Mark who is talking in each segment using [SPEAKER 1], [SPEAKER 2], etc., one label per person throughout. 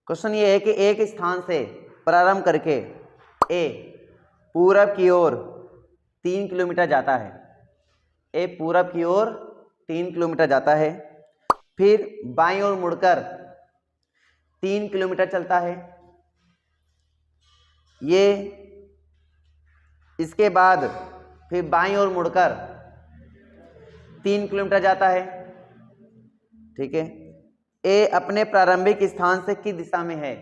[SPEAKER 1] Question ये है कि एक स्थान से प्रारंभ करके ए पूरब की ओर 3 किलोमीटर जाता है। ए पूरब की ओर 3 किलोमीटर जाता है, फिर बाईं ओर मुड़कर 3 किलोमीटर चलता है। ये इसके बाद फिर बाईं ओर मुड़कर 3 किलोमीटर जाता है। ठीक है, ए अपने प्रारंभिक स्थान से किस दिशा में है?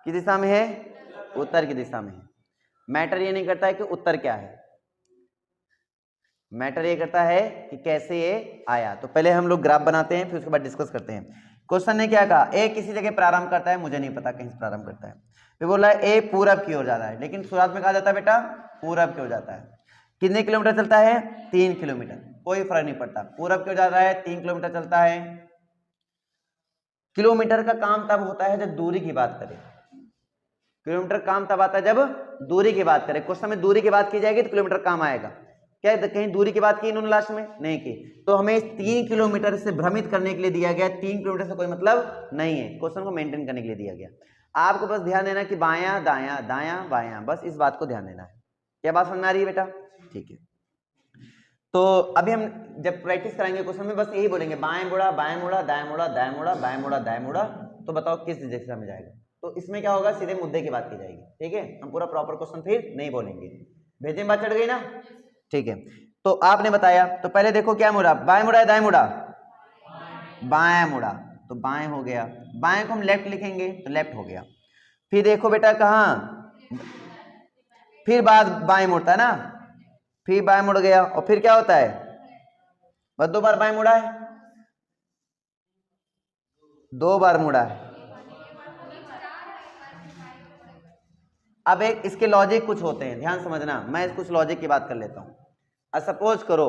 [SPEAKER 1] किस दिशा में है? उत्तर की दिशा में है। मैटर ये नहीं करता है कि उत्तर क्या है, मैटर ये करता है कि कैसे ये आया। तो पहले हम लोग ग्राफ बनाते हैं, फिर उसके बाद डिस्कस करते हैं। क्वेश्चन ने क्या कहा? ए किसी जगह प्रारंभ करता है, मुझे नहीं पता कहीं से प्रारंभ करता है। फिर बोला ए पूरब की ओर जाता है, लेकिन शुरुआत में कहा जाता है बेटा पूरब की ओर जाता है। कितने किलोमीटर चलता है? 3 किलोमीटर। कोई फर्क नहीं पड़ता, पूरब की ओर जा रहा है, 3 किलोमीटर चलता है। किलोमीटर का काम तब होता है जब दूरी की बात करें। किलोमीटर काम तब आता है जब दूरी की बात करें। क्वेश्चन में दूरी की बात की जाएगी तो किलोमीटर काम आएगा। क्या कहीं दूरी की बात की इन्होंने लास्ट में? नहीं की। तो हमें इस 3 किलोमीटर से भ्रमित करने के लिए दिया गया। 3 किलोमीटर से कोई मतलब नहीं है, क्वेश्चन को मेंटेन करने के लिए दिया गया। आपको बस ध्यान देना कि बायां दायां दायां बायां, बस इस बात को ध्यान देना है। क्या बात समझ में आ रही है बेटा? ठीक है, तो अभी हम जब प्रैक्टिस कराएंगे क्वेश्चन में बस यही बोलेंगे बाएं मुड़ा बाएं मुड़ा दाएं मुड़ा दाएं मुड़ा बाएं मुड़ा दाएं मुड़ा। तो बताओ किस दिशा में जाएगा? तो इसमें क्या होगा, सीधे मुद्दे की बात की जाएगी। ठीक है, हम पूरा प्रॉपर क्वेश्चन फिर नहीं बोलेंगे। भेजे में बात चढ़ गई ना? ठीक है, तो आपने बताया, तो पहले देखो क्या मुड़ा, बाएं मुड़ा है दाएं मुड़ा? बाएं मुड़ा, तो बाएं हो गया। बाएं को हम लेफ्ट लिखेंगे तो लेफ्ट हो गया। फिर देखो बेटा कहाँ, फिर बाद बाएं मुड़ता है ना, फिर बाएं मुड़ गया। और फिर क्या होता है? बस 2 बार बाएं मुड़ा है, 2 बार मुड़ा है। अब एक इसके लॉजिक कुछ होते हैं, ध्यान समझना। मैं कुछ लॉजिक की बात कर लेता हूं। सपोज करो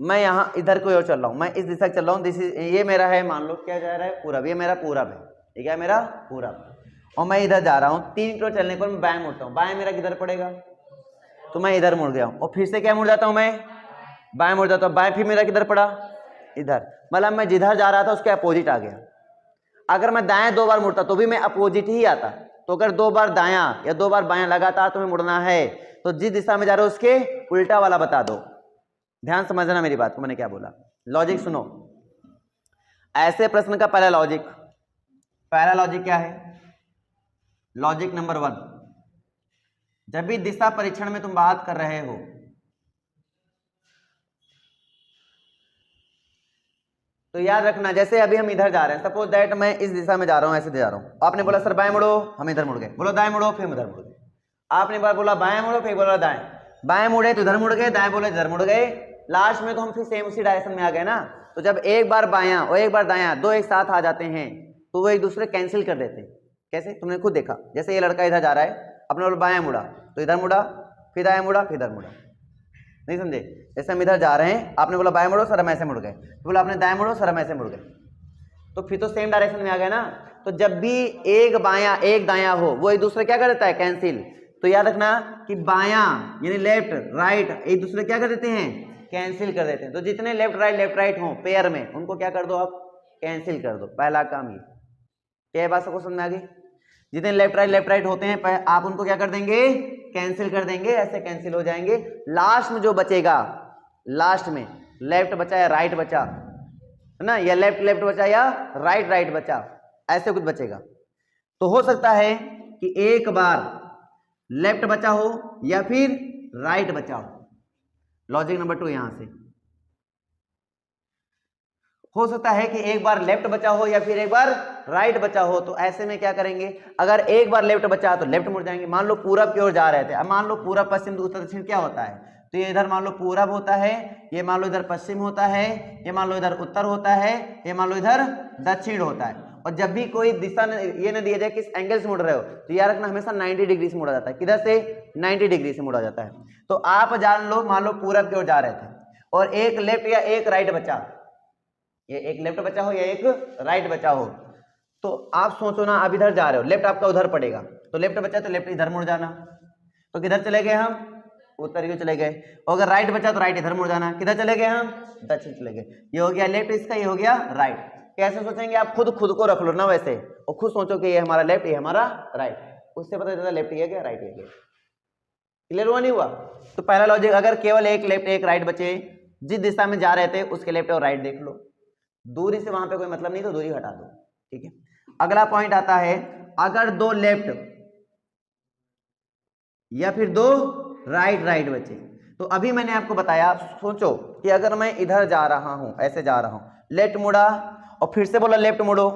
[SPEAKER 1] मैं यहां इधर को ओर चल रहा हूं, मैं इस दिशा चल रहा हूं। ये मेरा है, मान लो क्या जा रहा है, पूरब। ये मेरा पूरब है, ये क्या है मेरा पूरब। और मैं इधर जा रहा हूं, 3 किलोमीटर चलने पर मैं बाएं मुड़ता हूं। बाएं मेरा किधर पड़ेगा? तो मैं इधर मुड़ गया हूं, और फिर से क्या मुड़ जाता हूं, मैं बाएं मुड़ जाता हूं। बाएं फिर मेरा किधर पड़ा? इधर। मतलब मैं जिधर जा रहा था उसके अपोजिट आ गया। अगर मैं दाएं 2 बार मुड़ता तो भी मैं अपोजिट ही आता। तो अगर 2 बार दायां या 2 बार बायां लगातार तुम्हें मुड़ना है तो जिस दिशा में जा रहे हो उसके उल्टा वाला बता दो। ध्यान समझना मेरी बात को, मैंने क्या बोला। लॉजिक सुनो। ऐसे प्रश्न का पहला लॉजिक क्या है? लॉजिक नंबर 1, जब भी दिशा परीक्षण में तुम बात कर रहे हो तो याद रखना, जैसे अभी हम इधर जा रहे हैं, सपोज दैट मैं इस दिशा में जा रहा हूं, ऐसे जा रहा हूं। आपने बोला सर बाएं मुड़ो, हम इधर मुड़ गए। बोलो दाएं मुड़ो, फिर उधर मुड़ गए। आपने बार बोला बाएं मुड़ो, फिर बोला दाएं। बाएं मुड़े तो इधर मुड़ गए, दाएं बोले इधर मुड़ गए। लास्ट में तो हम फिर सेम उसी डायरेक्शन में आ गए ना। तो जब एक बार बायां और एक बार दायां दो एक साथ आ जाते हैं तो वो एक दूसरे कैंसिल कर देते हैं। कैसे? तुमने खुद देखा, जैसे ये लड़का इधर जा रहा है, अपने बोला बायां मुड़ा तो इधर मुड़ा, फिर दायां मुड़ा, फिर इधर मुड़ा। नहीं समझे? जैसे हम इधर जा रहे हैं, आपने बोला बाएं मुड़ो, सर हम ऐसे मुड़ गए। बोला आपने दाएं मुड़ो, सर हम ऐसे मुड़ गए। तो फिर तो सेम डायरेक्शन में आ गए ना। तो जब भी एक बायां एक दायां हो वो एक दूसरे क्या कर देता है? कैंसिल। तो याद रखना कि बायां यानी लेफ्ट राइट एक दूसरे क्या कर देते हैं? कैंसिल कर देते हैं। तो जितने लेफ्ट राइट हो पेयर में, उनको क्या कर दो आप? कैंसिल कर दो। पहला काम ये। क्या बात सबको समझ में आ गई? जितने लेफ्ट राइट होते हैं आप उनको क्या कर देंगे? कैंसिल कर देंगे। ऐसे कैंसिल हो जाएंगे। लास्ट में जो बचेगा, लास्ट में लेफ्ट बचा या राइट बचा है ना, या लेफ्ट बचा या राइट बचा, ऐसे कुछ बचेगा। तो हो सकता है कि एक बार लेफ्ट बचा हो या फिर राइट बचा हो। लॉजिक नंबर 2 यहां से हो सकता है कि एक बार लेफ्ट बचा हो या फिर एक बार राइट बचा हो। तो ऐसे में क्या करेंगे? अगर एक बार लेफ्ट बचा तो लेफ्ट मुड़ जाएंगे। मान लो पूरब की ओर जा रहे थे, अब मान लो पूरब पश्चिम उत्तर दक्षिण क्या होता है? तो ये इधर मान लो पूरब होता है, ये मान लो इधर पश्चिम होता है, ये मान लो इधर उत्तर होता है, ये मान लो इधर दक्षिण होता है। और जब भी कोई दिशा ये न दिया जाए किस एंगल से मुड़ रहे हो, तो याद रखना हमेशा 90 डिग्री से मुड़ा जाता है। किधर से? 90 डिग्री से मुड़ा जाता है। तो आप जान लो, मान लो पूरब की ओर जा रहे थे और एक लेफ्ट या एक राइट बचा, ये एक लेफ्ट बचा हो या एक राइट बचा हो, तो आप सोचो ना, आप इधर जा रहे हो, लेफ्ट आपका उधर पड़ेगा, तो लेफ्ट बचा तो लेफ्ट इधर मुड़ जाना। तो किधर चले गए हम? उत्तर की चले गए। और अगर राइट बचा तो राइट इधर मुड़ जाना। किधर चले गए हम? दक्षिण चले गए। ये हो गया लेफ्ट इसका, ये हो गया राइट। कैसे सोचेंगे आप? खुद को रख लो ना वैसे, और खुद सोचो कि ये हमारा लेफ्ट, ये हमारा राइट, उससे पता चलता लेफ्ट ये क्या राइट ये क्या। क्लियर हुआ नहीं हुआ? तो पहला लॉजिक, अगर केवल एक लेफ्ट एक राइट बचे, जिस दिशा में जा रहे थे उसके लेफ्ट और राइट देख लो, दूरी से वहां पे कोई मतलब नहीं तो दूरी हटा दो, ठीक है। अगला पॉइंट आता है, अगर दो लेफ्ट या फिर दो राइट राइट बचे, तो अभी मैंने आपको बताया, सोचो कि अगर मैं इधर जा रहा हूं, ऐसे जा रहा हूं, लेफ्ट मुड़ा और फिर से बोला लेफ्ट मुड़ो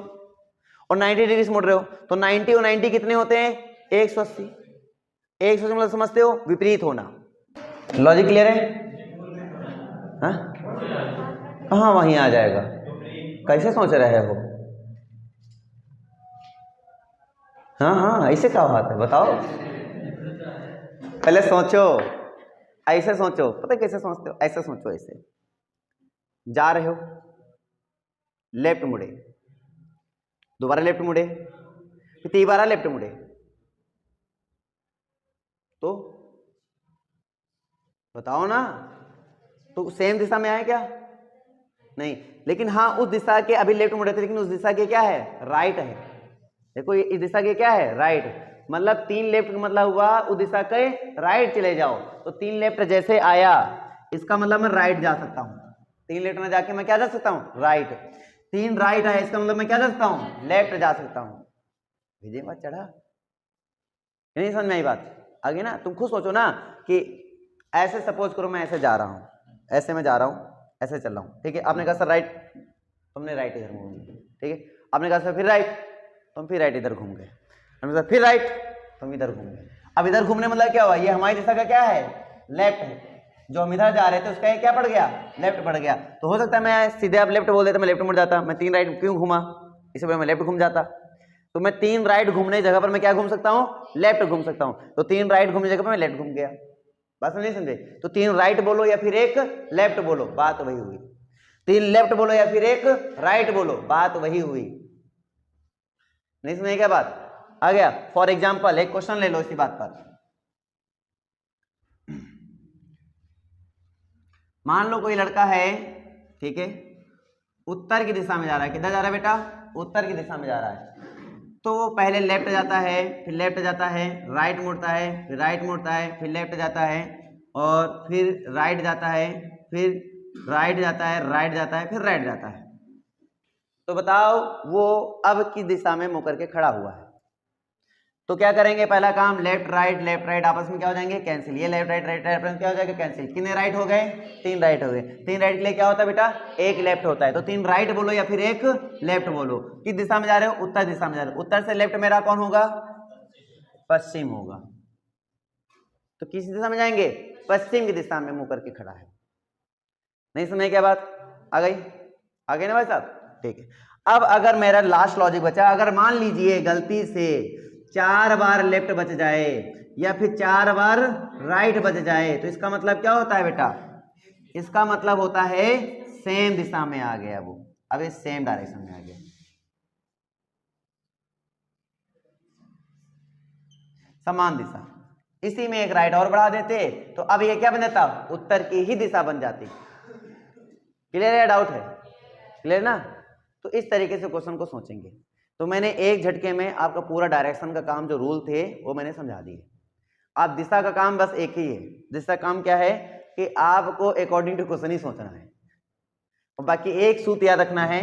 [SPEAKER 1] और 90 डिग्री से मुड़ रहे हो, तो 90 और 90 कितने होते हैं? 180। 180 मतलब समझते हो, विपरीत होना। लॉजिक क्लियर है? हाँ वहीं आ जाएगा। कैसे सोच रहे हो? हाँ ऐसे क्या बात है बताओ, पहले सोचो, ऐसे सोचो, पता है कैसे सोचते हो? ऐसे सोचो, ऐसे जा रहे हो, लेफ्ट मुड़े, दोबारा लेफ्ट मुड़े, फिर तीबारा लेफ्ट मुड़े, तो बताओ ना, तो सेम दिशा में आए क्या? नहीं, लेकिन हाँ उस दिशा के, अभी लेफ्ट मुड़े थे लेकिन उस दिशा के क्या है? राइट है। देखो इस दिशा के क्या है? राइट, मतलब 3 लेफ्ट का मतलब हुआ उस दिशा के राइट चले जाओ, तो 3 लेफ्ट जैसे आया, इसका मतलब मैं राइट जा सकता हूँ। 3 लेफ्ट में जाके मैं क्या जा सकता हूँ? राइट। 3 राइट आया, इसका मतलब मैं क्या जा सकता हूँ? लेफ्ट जा सकता हूँ। विजय बात चढ़ा नहीं? समझ में आई बात? आगे ना तुम खुद सोचो ना कि ऐसे सपोज करो मैं ऐसे जा रहा हूँ, ऐसे मैं जा रहा हूँ, ऐसे चल रहा हूँ, ठीक है। आपने कहा सर राइट, तुमने राइट इधर घूम गए, ठीक है। आपने कहा सर फिर राइट, तुम फिर राइट इधर घूम गए, हमने कहा फिर राइट, तुम इधर घूम गए। अब इधर घूमने मतलब क्या हुआ? ये हमारी दिशा का क्या है? लेफ्ट है। जो हम इधर जा रहे थे उसका ये क्या पड़ गया? लेफ्ट पड़ गया। तो हो सकता है मैं सीधे आप लेफ्ट बोल देते, मैं लेफ्ट मुड़ जाता, मैं 3 राइट क्यों घूमा? इसी वजह मैं लेफ्ट घूम जाता। तो मैं 3 राइट घूमने की जगह पर मैं क्या घूम सकता हूँ? लेफ्ट घूम सकता हूँ। तो 3 राइट घूमने की जगह पर मैं लेफ्ट घूम गया। बात नहीं समझे? तो 3 राइट बोलो या फिर एक लेफ्ट बोलो, बात वही हुई। 3 लेफ्ट बोलो या फिर एक राइट बोलो, बात वही हुई। नहीं समझे क्या बात? आ गया? फॉर एग्जाम्पल एक क्वेश्चन ले लो इसी बात पर। मान लो कोई लड़का है, ठीक है, उत्तर की दिशा में जा रहा है। किधर जा रहा है बेटा? उत्तर की दिशा में जा रहा है। तो वो पहले लेफ्ट जाता है, फिर लेफ्ट जाता है, राइट मुड़ता है, फिर राइट मुड़ता है, फिर लेफ्ट जाता है, और फिर राइट जाता है, फिर राइट जाता है, राइट जाता है, फिर राइट जाता है। तो बताओ वो अब किस दिशा में मुड़ करके खड़ा हुआ है? तो क्या करेंगे? पहला काम, लेफ्ट राइट आपस में क्या हो जाएंगे? कैंसिल। ये लेफ्ट राइट राइट राइट क्या हो जाएगा? कैंसिल। कितने राइट हो गए? 3 राइट हो गए। 3 राइट के लिए क्या होता है बेटा? एक लेफ्ट होता है। तो 3 राइट बोलो या फिर एक लेफ्ट बोलो। किस दिशा में जा रहे हो? उत्तर दिशा में जा रहे हो। उत्तर से लेफ्ट मेरा कौन होगा? पश्चिम होगा। तो किस दिशा में जाएंगे? पश्चिम की दिशा में मुंह करके खड़ा है। नहीं समझे क्या बात? आ गई? आ गई ना भाई साहब? ठीक है। अब अगर मेरा लास्ट लॉजिक बचा, अगर मान लीजिए गलती से 4 बार लेफ्ट बच जाए या फिर 4 बार राइट बच जाए, तो इसका मतलब क्या होता है बेटा? इसका मतलब होता है सेम दिशा में आ गया वो, अब ये सेम डायरेक्शन में आ गया, समान दिशा। इसी में एक राइट और बढ़ा देते तो अब ये क्या बन जाता? उत्तर की ही दिशा बन जाती। क्लियर है? डाउट है? क्लियर ना? तो इस तरीके से क्वेश्चन को सोचेंगे। तो मैंने एक झटके में आपका पूरा डायरेक्शन का काम जो रूल थे वो मैंने समझा दिए। आप दिशा का काम बस एक ही है। दिशा का काम क्या है कि आपको अकॉर्डिंग टू क्वेश्चन ही सोचना है, और बाकी एक सूत्र याद रखना है,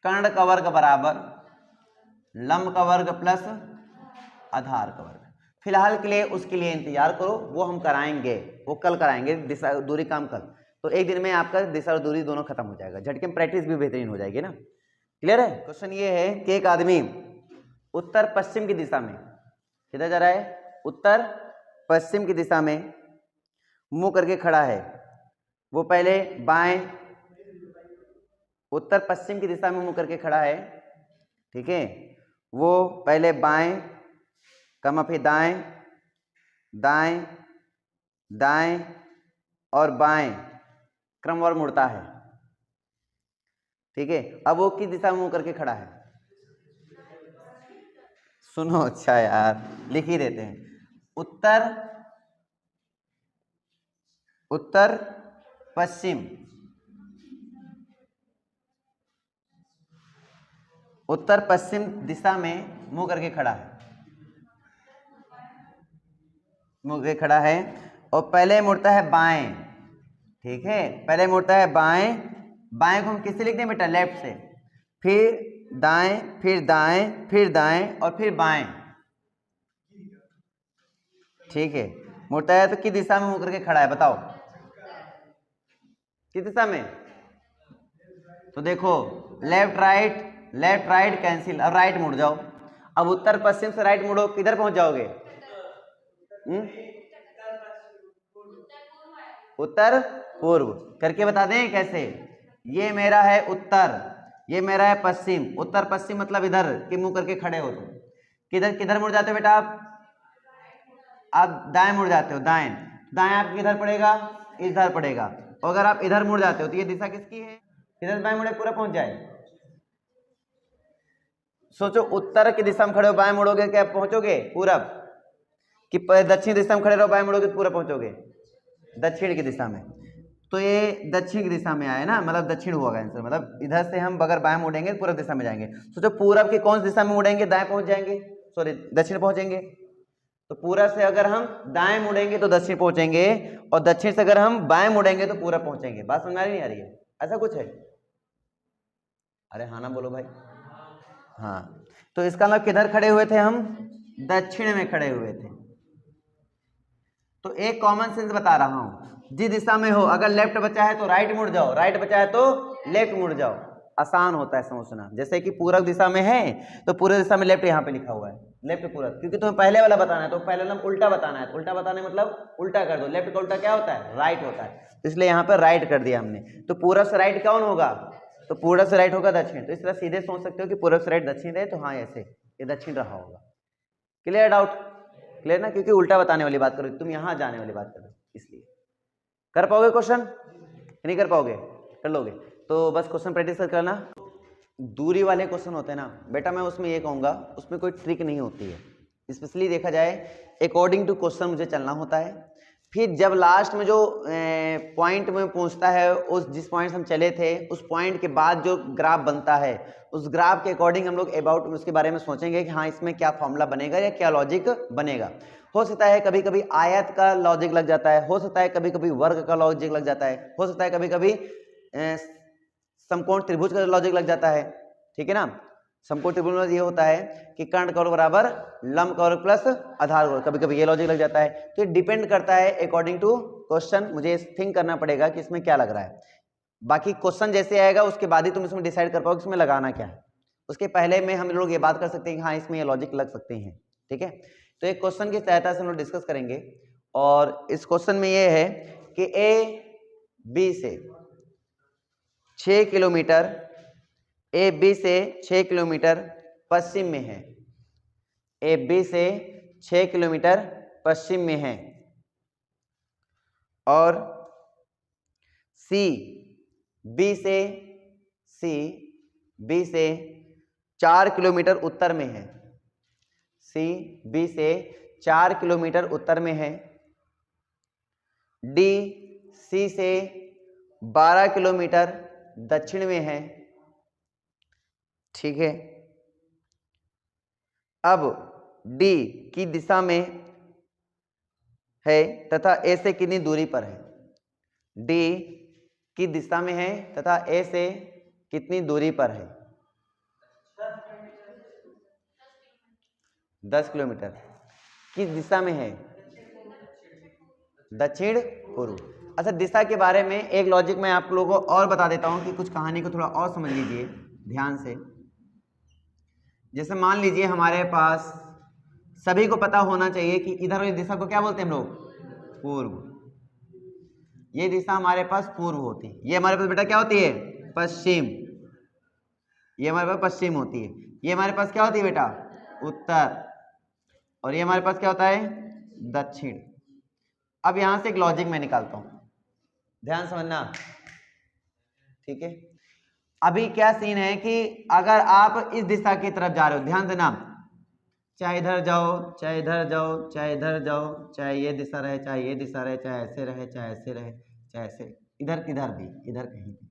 [SPEAKER 1] कर्ण का वर्ग बराबर लंब का वर्ग प्लस आधार का वर्ग। फिलहाल के लिए उसके लिए इंतजार करो, वो हम कराएंगे, वो कल कराएंगे, दिशा दूरी काम कल। तो एक दिन में आपका दिशा और दूरी दोनों खत्म हो जाएगा, झटके में प्रैक्टिस भी बेहतरीन हो जाएगी ना। क्लियर है? क्वेश्चन ये है कि एक आदमी उत्तर पश्चिम की दिशा में, किधर जा रहा है? उत्तर पश्चिम की दिशा में मुंह करके खड़ा है। वो पहले बाएं, उत्तर पश्चिम की दिशा में मुंह करके खड़ा है, ठीक है। वो पहले बाएं कमा फिर दाएं, दाएं दाएं और बाएं क्रमवार मुड़ता है, ठीक है। अब वो किस दिशा में मुंह करके खड़ा है? सुनो, अच्छा यार लिख ही देते हैं। उत्तर उत्तर पश्चिम उत्तर पश्चिम दिशा में मुंह करके खड़ा है, मुंह करके खड़ा है और पहले मुड़ता है बाएं, ठीक है, पहले मुड़ता है बाएं, बाएं को हम किससे लिखते हैं बेटा, लेफ्ट से, फिर दाएं, फिर दाएं, फिर दाएं और फिर बाएं, ठीक है। मुड़ता है तो किस दिशा में मुंह करके खड़ा है, बताओ किस दिशा में? तो देखो लेफ्ट राइट कैंसिल, अब राइट मुड़ जाओ। अब उत्तर पश्चिम से राइट मुड़ो, किधर पहुंच जाओगे? उत्तर पूर्व। करके बता दें कैसे? ये मेरा है उत्तर, ये मेरा है पश्चिम, उत्तर पश्चिम मतलब इधर के मुंह करके खड़े हो तुम। किधर किधर मुड़ जाते हो बेटा आप दाएं मुड़ जाते हो, दाएं, दाएं आपके किधर पड़ेगा? इधर पड़ेगा। और अगर आप इधर मुड़ जाते हो तो ये दिशा किसकी है? किधर बाएं मुड़े पूरा पहुंच जाए। सोचो उत्तर की दिशा में खड़े हो, बाएं मुड़ोगे क्या पहुंचोगे पूरब, कि दक्षिण दिशा में खड़े रहो बाएं मुड़ोगे तो पूरा पहुंचोगे दक्षिण की दिशा में। तो ये दक्षिण की दिशा में आए ना, मतलब दक्षिण होगा आंसर, मतलब इधर से हम अगर बाएं मुड़ेंगे पूर्व दिशा में जाएंगे। सोचो पूरब की कौन सी दिशा में मुड़ेंगे, दाएं पहुंच जाएंगे, सॉरी दक्षिण पहुंचेंगे। तो पूरब से अगर हम दाएं मुड़ेंगे तो दक्षिण पहुंचेंगे, और दक्षिण से अगर हम बाएं मुड़ेंगे तो पूरब पहुंचेंगे। बात समझ नहीं आ रही है? ऐसा कुछ है? अरे हाँ ना बोलो भाई। हाँ, तो इसका मतलब किधर खड़े हुए थे हम? दक्षिण में खड़े हुए थे। तो एक कॉमन सेंस बता रहा हूं, जिस दिशा में हो, अगर लेफ्ट बचा है तो राइट मुड़ जाओ, राइट बचा है तो लेफ्ट मुड़ जाओ, आसान होता है समझना। जैसे कि पूरब दिशा में है तो पूर्व दिशा में लेफ्ट यहाँ पे लिखा हुआ है, लेफ्ट पूरब, क्योंकि तुम्हें पहले वाला बताना है तो पहले वाला उल्टा बताना है, तो उल्टा बताने मतलब उल्टा कर दो, लेफ्ट का उल्टा क्या होता है? राइट होता है, इसलिए यहाँ पर राइट कर दिया हमने। तो पूरब से राइट कौन होगा? तो पूरब से राइट होगा दक्षिण। तो इस तरह सीधे सोच सकते हो कि पूरब से राइट दक्षिण है, तो हाँ ऐसे ये दक्षिण रहा होगा। Clear doubt? क्लियर ना, क्योंकि उल्टा बताने वाली बात करो, तुम यहां जाने वाली बात करो, इसलिए। कर पाओगे क्वेश्चन? नहीं कर पाओगे? कर लोगे तो बस क्वेश्चन प्रैक्टिस कर करना। दूरी वाले क्वेश्चन होते हैं ना बेटा, मैं उसमें ये कहूंगा उसमें कोई ट्रिक नहीं होती है, स्पेशली देखा जाए अकॉर्डिंग टू क्वेश्चन मुझे चलना होता है। फिर जब लास्ट में जो पॉइंट में पहुंचता है, उस जिस पॉइंट से हम चले थे उस पॉइंट के बाद जो ग्राफ बनता है, उस ग्राफ के अकॉर्डिंग हम लोग अबाउट उसके बारे में सोचेंगे कि हाँ इसमें क्या फॉर्मूला बनेगा या क्या लॉजिक बनेगा। हो सकता है कभी कभी आयत का लॉजिक लग जाता है, हो सकता है कभी कभी वर्ग का लॉजिक लग जाता है, हो सकता है कभी कभी समकोण त्रिभुज का लॉजिक लग जाता है, ठीक है ना। समकोण त्रिभुज में ये होता है कि कर्ण का वर्ग बराबर लंब का वर्ग प्लस आधार वर्ग, कभी कभी ये लॉजिक लग जाता है। तो ये डिपेंड करता है अकॉर्डिंग टू क्वेश्चन, मुझे थिंक करना पड़ेगा कि इसमें क्या लग रहा है। बाकी क्वेश्चन जैसे आएगा उसके बाद ही तुम इसमें डिसाइड कर पाओगे इसमें लगाना क्या है। उसके पहले में हम लोग ये बात कर सकते हैं कि हाँ इसमें ये लॉजिक लग सकते हैं, ठीक है। तो एक क्वेश्चन की सहायता से हम लोग डिस्कस करेंगे, और इस क्वेश्चन में ये है कि ए बी से 6 किलोमीटर, ए बी से 6 किलोमीटर पश्चिम में है, ए बी से 6 किलोमीटर पश्चिम में है, और सी बी से 4 किलोमीटर उत्तर में है, सी बी से 4 किलोमीटर उत्तर में है, डी सी से 12 किलोमीटर दक्षिण में है, ठीक है। अब डी की दिशा में है तथा ए से कितनी दूरी पर है, डी की दिशा में है तथा ए से कितनी दूरी पर है? 10 किलोमीटर। किस दिशा में है? दक्षिण पूर्व। अच्छा, दिशा के बारे में एक लॉजिक मैं आप लोगों को और बता देता हूं कि कुछ कहानी को थोड़ा और समझ लीजिए ध्यान से। जैसे मान लीजिए हमारे पास सभी को पता होना चाहिए कि इधर वाली दिशा को क्या बोलते हैं हम लोग? पूर्व। ये दिशा हमारे पास पूर्व होती है, ये हमारे पास बेटा क्या होती है? पश्चिम। ये हमारे पास पश्चिम होती है, ये हमारे पास क्या होती है बेटा? उत्तर। और ये हमारे पास क्या होता है? दक्षिण। अब यहां से एक लॉजिक मैं निकालता हूं, ध्यान समझना, ठीक है। अभी क्या सीन है कि अगर आप इस दिशा की तरफ जा रहे हो, ध्यान देना, चाहे इधर जाओ चाहे इधर जाओ चाहे इधर जाओ, चाहे ये दिशा रहे चाहे ये दिशा रहे, चाहे ऐसे रहे चाहे ऐसे रहे चाहे ऐसे, इधर भी, इधर कहीं भी,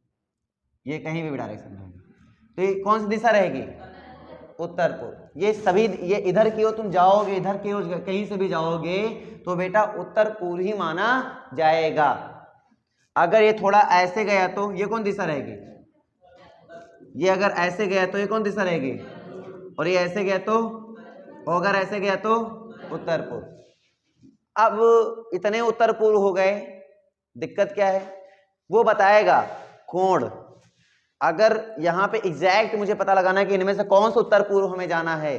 [SPEAKER 1] ये कहीं भी डायरेक्शन रहेगी, तो ये कौन सी दिशा रहेगी? उत्तर पूर्व। ये सभी, ये इधर की ओर तुम जाओगे, इधर की ओर कहीं से भी जाओगे तो बेटा उत्तर पूर्व ही माना जाएगा। अगर ये थोड़ा ऐसे गया तो ये कौन दिशा रहेगी? ये अगर ऐसे गया तो ये कौन दिशा रहेगी? और ये ऐसे गया तो, और अगर ऐसे गया तो उत्तर पूर्व। अब इतने उत्तर पूर्व हो गए, दिक्कत क्या है? वो बताएगा कोण। अगर यहाँ पे एग्जैक्ट मुझे पता लगाना है कि इनमें से कौन सा उत्तर पूर्व हमें जाना है,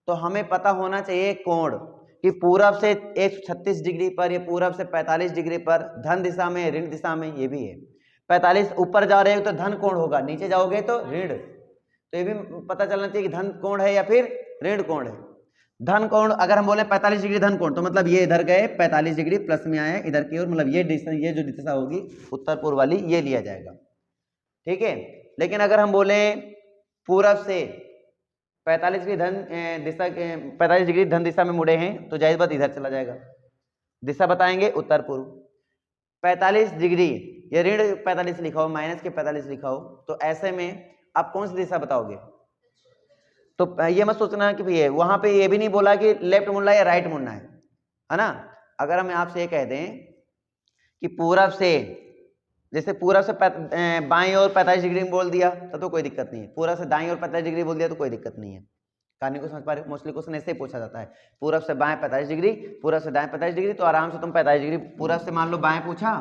[SPEAKER 1] तो हमें पता होना चाहिए कोण कि पूरब से 136 डिग्री पर, ये पूरब से 45 डिग्री पर, धन दिशा में, ऋण दिशा में, ये भी है 45 ऊपर जा रहे हो तो धन कोण होगा, नीचे जाओगे तो ऋण। तो ये भी पता चलना चाहिए कि धन कोण है या फिर ऋण कोण है। धन कोण अगर हम बोले 45 डिग्री धन कोण, तो मतलब ये इधर गए 45 डिग्री प्लस में आए इधर की ओर, मतलब ये दिशा, ये जो दिशा होगी उत्तर पूर्व वाली, ये लिया जाएगा, ठीक है। लेकिन अगर हम बोले पूरब से 45 डिग्री धन दिशा, 45 डिग्री धन दिशा में मुड़े हैं, तो जाहिर बात इधर चला जाएगा, दिशा बताएंगे उत्तर पूर्व। 45 डिग्री ये ऋण 45 लिखा हो, माइनस के 45 लिखा हो, तो ऐसे में आप कौन सी दिशा बताओगे? तो ये मत सोचना कि भैया वहां पे ये भी नहीं बोला कि लेफ्ट मुड़ना या राइट मुड़ना है ना। अगर हम आपसे ये कह दें कि पूरब से, जैसे पूरब से बाईं ओर 45 डिग्री में बोल दिया तो कोई दिक्कत नहीं है, पूरब से दाईं ओर 45 डिग्री बोल दिया तो कोई दिक्कत नहीं है। कहानी को समझ पा रहे हो? मोस्टली क्वेश्चन ऐसे ही पूछा जाता है, पूरब से बाएं 45 डिग्री, पूरब से दाएं 45 डिग्री, तो आराम से तुम 45 डिग्री, पूरब से मान लो बाएं पूछा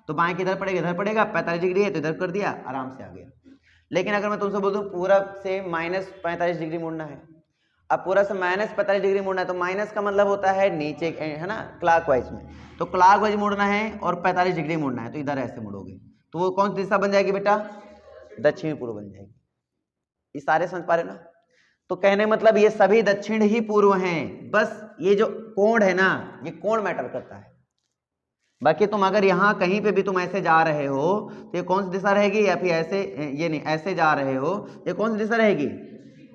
[SPEAKER 1] तो बाएं किधर पड़ेगा? इधर पड़ेगा, 45 डिग्री है तो इधर कर दिया, आराम से आ गया। लेकिन अगर मैं तुमसे बोल दूं पूरब से माइनस 45 डिग्री मुड़ना है, अब पूरब से माइनस 45 डिग्री मुड़ना है, तो माइनस का मतलब होता है नीचे, है ना, क्लॉकवाइज में, तो क्लॉकवाइज मुड़ना है और 45 डिग्री मुड़ना है, तो इधर ऐसे मुड़ोगे तो वो कौन सी दिशा बन जाएगी बेटा? दक्षिण पूर्व बन जाएगी। ये सारे समझ पा रहे ना? तो कहने मतलब ये सभी दक्षिण ही पूर्व हैं, बस ये जो कोण है ना, ये कोण मैटर करता है। बाकी तुम अगर यहाँ कहीं पे भी तुम ऐसे जा रहे हो तो ये कौन सी दिशा रहेगी, या फिर ऐसे, ये नहीं, ऐसे जा रहे हो, ये कौन सी दिशा रहेगी?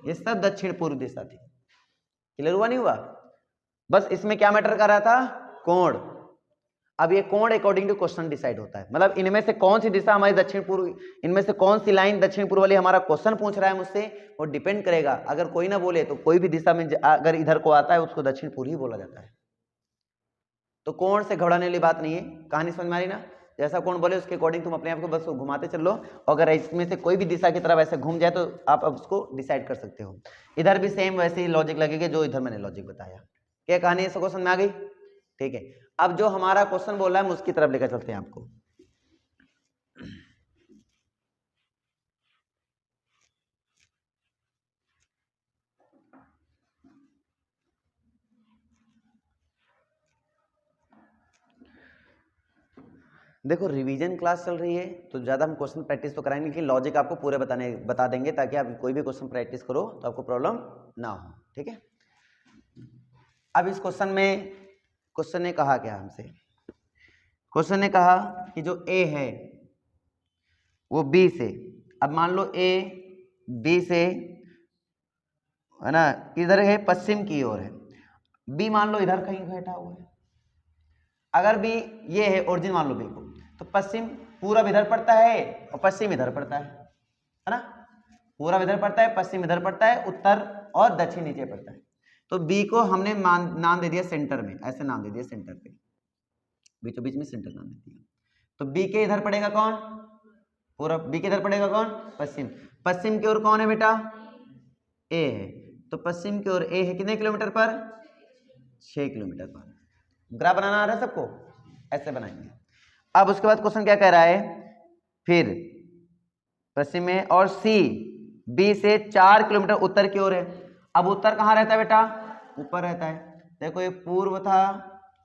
[SPEAKER 1] ये सब दक्षिण पूर्व दिशा थी। क्लियर हुआ नहीं हुआ? बस इसमें क्या मैटर कर रहा था? कोण। अब ये कोण अकॉर्डिंग टू क्वेश्चन डिसाइड होता है, मतलब इनमें से कौन सी दिशा हमारी दक्षिण पूर्व, इनमें से कौन सी लाइन दक्षिण पूर्व वाली हमारा क्वेश्चन पूछ रहा है मुझसे, वो डिपेंड करेगा। अगर कोई ना बोले तो कोई भी दिशा में अगर इधर को आता है उसको दक्षिण पूर्व ही बोला जाता है। तो कोण से घबराने वाली बात नहीं है। कहानी समझ में आ रही ना? जैसा कोण बोले उसके अकॉर्डिंग तुम अपने आप को बस घुमाते चल लो, अगर इसमें से कोई भी दिशा की तरफ ऐसे घूम जाए तो आप अब उसको डिसाइड कर सकते हो। इधर भी सेम वैसे ही लॉजिक लगेगा जो इधर मैंने लॉजिक बताया। क्या कहानी सबको समझ में आ गई? ठीक है, अब जो हमारा क्वेश्चन बोल रहा है हम उसकी तरफ लेकर चलते हैं आपको। देखो रिवीजन क्लास चल रही है तो ज़्यादा हम क्वेश्चन प्रैक्टिस तो कराएंगे, लेकिन लॉजिक आपको पूरे बता देंगे ताकि आप कोई भी क्वेश्चन प्रैक्टिस करो तो आपको प्रॉब्लम ना हो, ठीक है। अब इस क्वेश्चन में क्वेश्चन ने कहा क्या हमसे? क्वेश्चन ने कहा कि जो ए है वो बी से, अब मान लो ए बी से, है ना, किधर है? पश्चिम की ओर है। बी मान लो इधर कहीं बैठा हुआ है। अगर बी ये है ओरिजिन मान लो बी को, तो पश्चिम पूरब इधर पड़ता है और पश्चिम इधर पड़ता है ना? पूरब इधर पड़ता है, पश्चिम इधर पड़ता है, उत्तर और दक्षिण नीचे पड़ता है। तो बी को हमने नाम दे दिया सेंटर में, ऐसे नाम दे दिया सेंटर पे, बीचों बीच में सेंटर नाम दे दिया। तो बी के इधर पड़ेगा कौन? पूरब। बी के इधर पड़ेगा कौन? पश्चिम। पश्चिम की ओर कौन है बेटा? ए है। तो पश्चिम की ओर ए है कितने किलोमीटर पर? 6 किलोमीटर पर। ग्राफ बनाना आ रहा है सबको? ऐसे बनाएंगे। अब उसके बाद क्वेश्चन क्या कह रहा है? फिर पश्चिम में, और सी बी से 4 किलोमीटर उत्तर की ओर है। अब उत्तर कहाँ रहता है बेटा? ऊपर रहता है। देखो ये पूर्व था,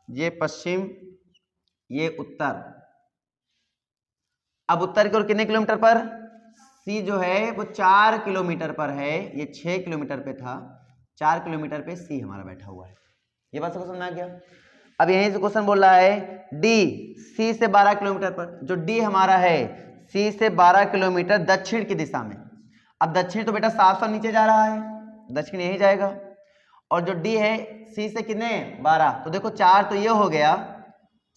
[SPEAKER 1] ये पश्चिम, ये उत्तर। अब उत्तर की ओर कितने किलोमीटर पर? सी जो है वो 4 किलोमीटर पर है, ये 6 किलोमीटर पे था, 4 किलोमीटर पे सी हमारा बैठा हुआ है। ये बात सबको समझ आ गया? अब यहीं से क्वेश्चन बोल रहा है डी सी से 12 किलोमीटर पर। जो डी हमारा है सी से 12 किलोमीटर दक्षिण की दिशा में। अब दक्षिण तो बेटा साफ साफ नीचे जा रहा है, दक्षिण यही जाएगा। और जो डी है सी से कितने? 12। तो देखो 4 तो ये हो गया,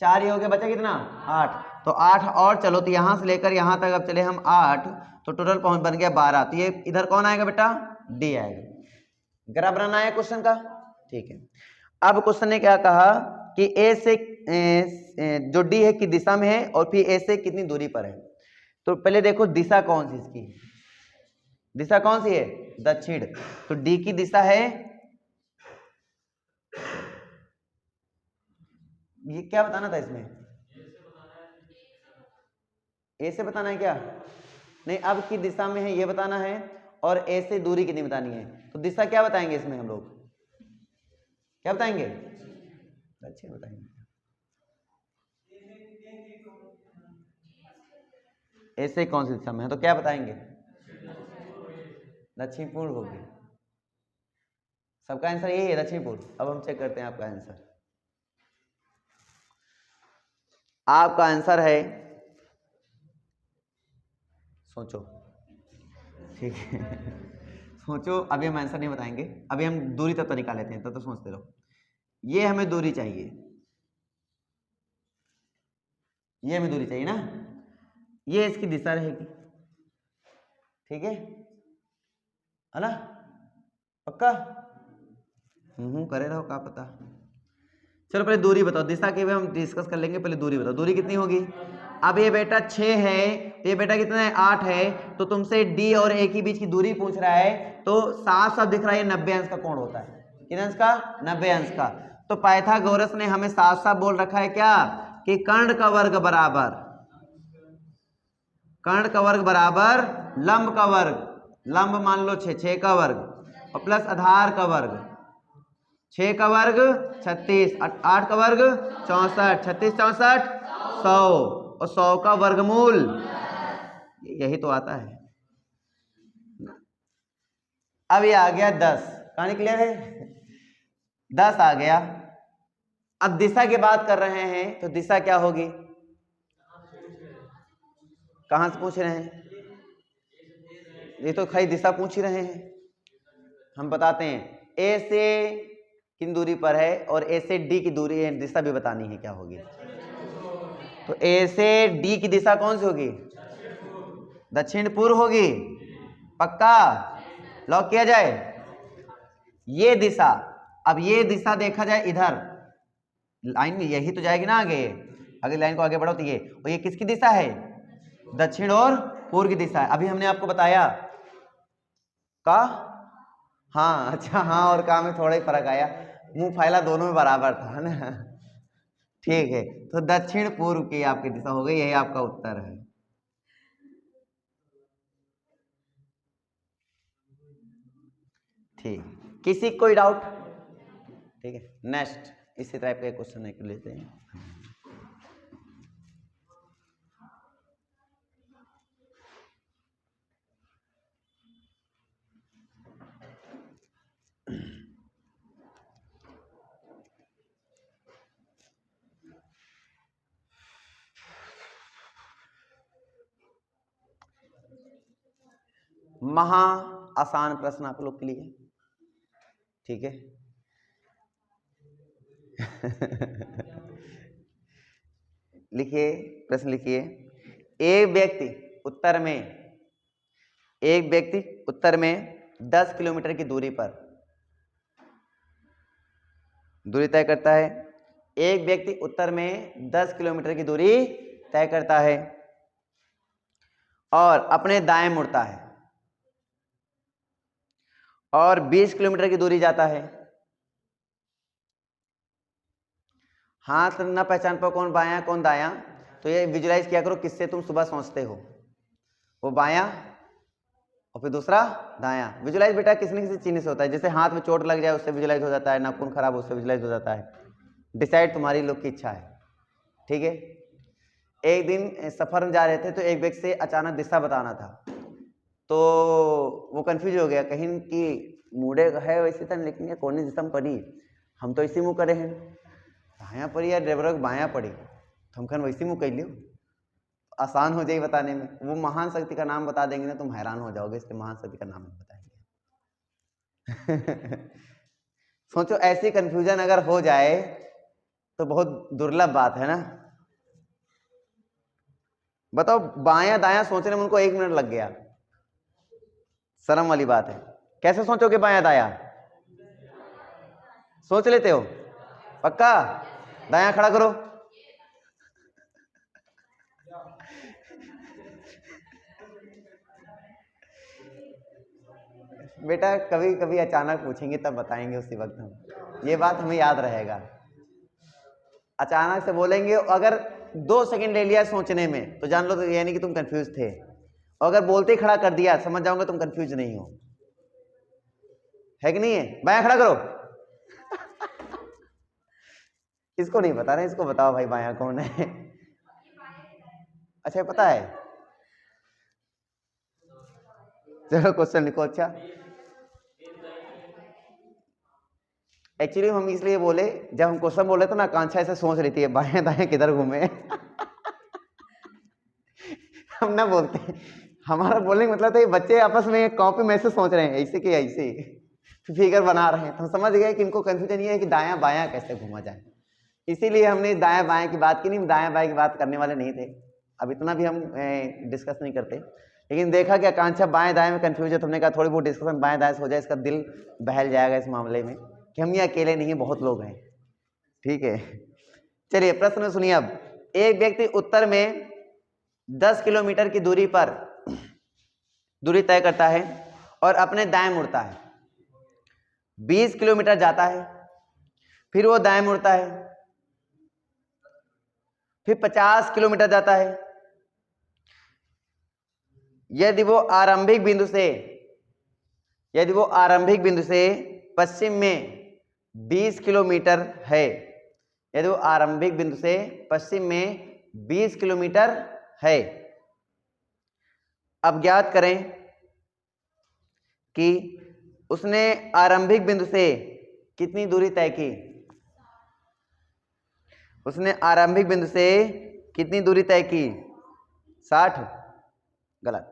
[SPEAKER 1] 4 ये हो गया, बचा कितना? 8। तो 8 और चलो, तो यहां से लेकर यहां तक अब चले हम 8, तो टोटल पहुंच बन गया 12। तो ये इधर कौन आएगा बेटा? डी आएगा। ग्राफ बनाना है क्वेश्चन का, ठीक है। अब क्वेश्चन ने क्या कहा कि ए से जो डी है कि दिशा में है और फिर ए से कितनी दूरी पर है। तो पहले देखो दिशा कौन सी इसकी, दिशा कौन सी है, दक्षिण। तो डी की दिशा है, ये क्या बताना था इसमें, ए से बताना है क्या, नहीं अब की दिशा में है ये बताना है, और ए से दूरी कितनी बतानी है। तो दिशा क्या बताएंगे इसमें हम लोग, क्या बताएंगे, दक्षिण बताएंगे। ए से कौन सी दिशा में है तो क्या बताएंगे, दक्षिण पूर्व होगी। सबका आंसर यही है, दक्षिण पूर्व। अब हम चेक करते हैं आपका आंसर। आपका आंसर है, सोचो, ठीक है सोचो, अभी हम आंसर नहीं बताएंगे, अभी हम दूरी तब निकाल लेते हैं, तब तो सोचते रहो। ये हमें दूरी चाहिए, ये हमें दूरी चाहिए ना, ये इसकी दिशा रहेगी, ठीक है ना, पक्का। करे रहो, क्या पता। चलो पहले दूरी बताओ, दिशा के भी हम डिस्कस कर लेंगे, पहले दूरी बताओ, दूरी कितनी होगी। अब ये बेटा 6 है, ये बेटा कितना है 8 है, तो तुमसे डी और ए के बीच की दूरी पूछ रहा है, तो साफ साफ दिख रहा है 90 अंश का कोण होता है। कितने अंश का, 90 अंश का। तो पाइथागोरस ने हमें साफ साफ बोल रखा है क्या, कि कर्ण का वर्ग बराबर, कर्ण का वर्ग बराबर लंब का वर्ग, लंब मान लो 6, 6 का वर्ग और प्लस आधार का वर्ग, 6 का वर्ग 36, 8 का वर्ग 64, 36 64 100 और 100 का वर्गमूल, यही तो आता है। अब ये आ गया 10, कहानी क्लियर है, 10 आ गया। अब दिशा की बात कर रहे हैं, तो दिशा क्या होगी, कहां से पूछ रहे हैं, ये तो खाली दिशा पूछ ही रहे हैं। हम बताते हैं, ए से किन दूरी पर है और ए से डी की दूरी, दिशा भी बतानी है क्या होगी। तो ए से डी की दिशा कौन सी होगी, दक्षिण पूर्व होगी, पक्का, लॉक किया जाए। ये दिशा, अब ये दिशा देखा जाए इधर लाइन में, यही तो जाएगी ना आगे, अगली लाइन को आगे बढ़ो तो ये, और ये किसकी दिशा है, दक्षिण और पूर्व की दिशा है। अभी हमने आपको बताया का, हाँ अच्छा, हाँ और का में थोड़ा ही फर्क आया, मुंह फैला दोनों में बराबर था ना, ठीक है। तो दक्षिण पूर्व की आपकी दिशा हो गई, यही आपका उत्तर है। ठीक, किसी कोई डाउट, ठीक है। नेक्स्ट इसी टाइप के क्वेश्चन एक लेते हैं। महा आसान प्रश्न आप लोग के लिए, ठीक है लिखिए, प्रश्न लिखिए। एक व्यक्ति उत्तर में 10 किलोमीटर की दूरी पर दूरी तय करता है। एक व्यक्ति उत्तर में 10 किलोमीटर की दूरी तय करता है और अपने दाएं मुड़ता है और 20 किलोमीटर की दूरी जाता है। हाथ ना पहचान पाओ कौन बायां कौन दायां, तो ये विजुलाइज किया करो किससे तुम सुबह सोचते हो, वो बायां और फिर दूसरा दायां। विजुलाइज बेटा किसी न किसी चिन्ह से होता है, जैसे हाथ में चोट लग जाए उससे विजुलाइज हो जाता है, नाखून खराब उससे विजुलाइज हो जाता है। डिसाइड तुम्हारी लोग की इच्छा है, ठीक है। एक दिन सफर में जा रहे थे, तो एक व्यक्ति से अचानक दिशा बताना था, तो वो कंफ्यूज हो गया, कहीं कि मुड़े है वैसे था, लेकिन कौन दिशा में पड़ी, हम तो इसी मुँह करे हैं, दायां पड़ी या ड्राइवर बायां पड़ी, तो हम कहन वैसी मुँह कह लियो, आसान हो जाए बताने में। वो महान शक्ति का नाम बता देंगे ना, तुम हैरान हो जाओगे, इसलिए महान शक्ति का नाम नहीं बताएंगे सोचो ऐसी कंफ्यूजन अगर हो जाए तो बहुत दुर्लभ बात है ना। बताओ बायां दायां सोचने में उनको 1 मिनट लग गया, शर्म वाली बात है। कैसे सोचोगे बायां दायां, सोच लेते हो पक्का? दायां खड़ा करो। बेटा कभी कभी अचानक पूछेंगे तब बताएंगे उसी वक्त हम, ये बात हमें याद रहेगा। अचानक से बोलेंगे, अगर 2 सेकंड ले लिया सोचने में तो जान लो तो यानी कि तुम कंफ्यूज थे, और अगर बोलते ही खड़ा कर दिया समझ जाओगे तुम कंफ्यूज नहीं हो, है कि नहीं है? बायां खड़ा करो। इसको नहीं बता रहे, इसको बताओ भाई बायां कौन है। अच्छा पता है, चलो क्वेश्चन लिखो। अच्छा एक्चुअली हम इसलिए बोले, जब हम क्वेश्चन बोले तो ना आकांक्षा ऐसे सोच रही थी बाएं दाएं किधर घूमे। हम ना बोलते, हमारा बोलने का मतलब था ये बच्चे आपस में कॉपी में ऐसे सोच रहे हैं, ऐसे कि ऐसे फिगर बना रहे हैं, तो हम समझ गए कि इनको कंफ्यूजन ये है कि दायां बायां कैसे घूमा जाए, इसीलिए हमने दायां बायां की बात की। नहीं, दायां बायां की बात करने वाले नहीं थे, अब इतना भी हम डिस्कस नहीं करते, लेकिन देखा कि आकांक्षा बाएं दाएं में कंफ्यूज है, तो हमने कहा थोड़ी बहुत डिस्कशन बाएं दाएं से हो जाए, इसका दिल बहल जाएगा इस मामले में कि हम ये अकेले नहीं है, बहुत लोग हैं। ठीक है, चलिए प्रश्न सुनिए। अब एक व्यक्ति उत्तर में 10 किलोमीटर की दूरी तय करता है और अपने दाएं मुड़ता है, 20 किलोमीटर जाता है, फिर वो दाएं मुड़ता है, फिर 50 किलोमीटर जाता है। यदि वो आरंभिक बिंदु से पश्चिम में 20 किलोमीटर है, यदि वो आरंभिक बिंदु से पश्चिम में 20 किलोमीटर है, अब ज्ञात करें कि उसने आरंभिक बिंदु से कितनी दूरी तय की। उसने आरंभिक बिंदु से कितनी दूरी तय की? 60। गलत।